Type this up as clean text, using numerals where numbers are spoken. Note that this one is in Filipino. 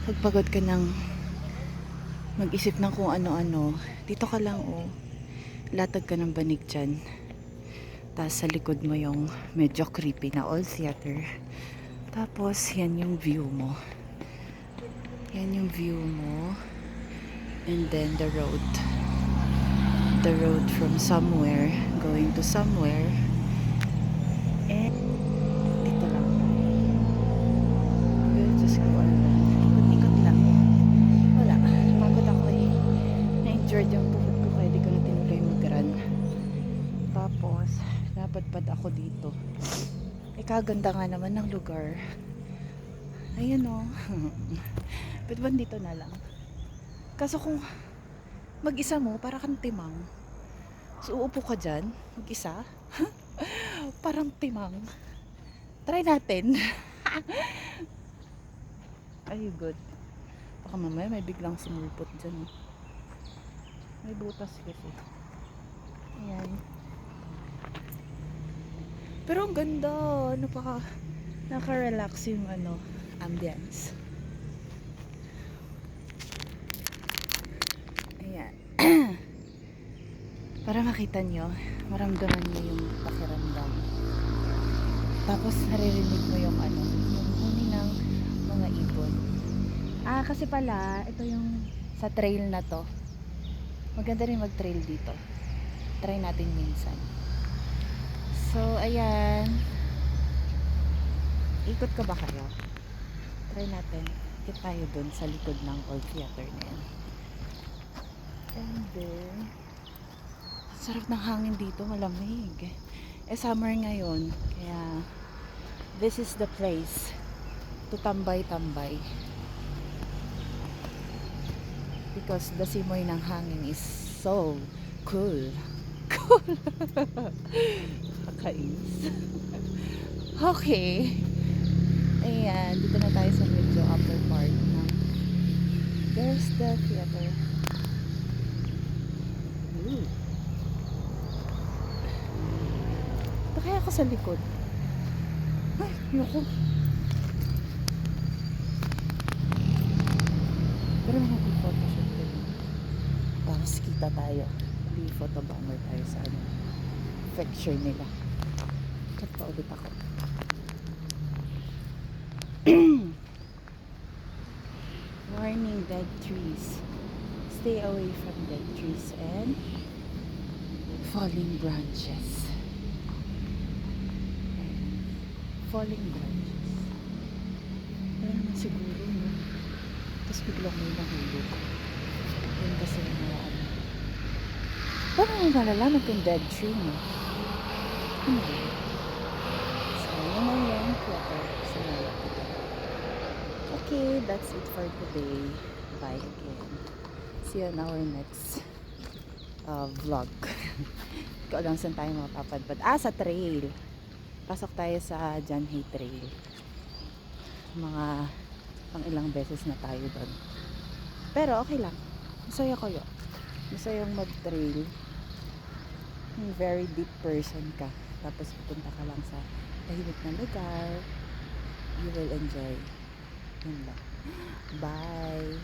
Pagpagod ka ng mag-isip ng kung ano-ano, dito ka lang latag ka ng banig dyan. Tapos sa likod mo yung medyo creepy na old theater. Tapos yan yung view mo. Yan yung view mo. And then the road. The road from somewhere going to somewhere. And dito lang. Just go on lang. Ikot-ikot lang. Wala. Pagod ako eh. Na-injured yung tuhod ko kaya di ko na tinuloy mag-run. Tapos, napadpad ako dito. Kaganda nga naman ng lugar. Ayan o. But dito na lang. Kaso kung mag-isa mo, para kang timang. So, uupo ka dyan, mag-isa. Parang timang. Try natin. Ay, good. Baka mamaya may biglang sumulpot dyan. May butas kasi. Ayan. Pero ang ganda. Naka-relax yung ambience. Ayan. Para makita nyo, maramdaman nyo yung pakiramdam. Tapos naririnig mo yung yung huni ng mga ibon. Kasi pala, ito yung sa trail na to. Maganda rin mag-trail dito. Try natin minsan. So, ayan. Ikot ka ba kayo? Try natin. Ikot tayo dun sa likod ng old theater na yan. And then, sarap ng hangin dito, malamig. Summer ngayon, kaya this is the place to tambay-tambay. Because the simoy ng hangin is so cool. Cool. Kakainis. Okay. Ayan, dito na tayo sa medyo upper part ng there's the theater. Ooh. Ito kaya ako sa likod. Ay, yoko. Pero mag-photoshoot ko yun. Tapos kita tayo. Photo-bomber tayo sa picture nila. Cut pa ulit ako. Warning, dead trees. Stay away from dead trees and falling branches. Falling branches. Wala naman siguro, no? Tapos biglang may nahulog. Yun kasi yung mga paano mo malalaman kung dead tree, no? So, yun na yan. Okay, that's it for today. Bye again. See you on our next vlog. Hindi ko alam saan tayo mapapadpad. Sa trail. Pasok tayo sa Janhay Trail. Mga pang ilang beses na tayo doon. Pero okay lang. Masaya ko yun. Masayang mag-trail. Yung very deep person ka. Tapos pupunta ka lang sa tahimik na lugar. You will enjoy. Yun lang. Bye!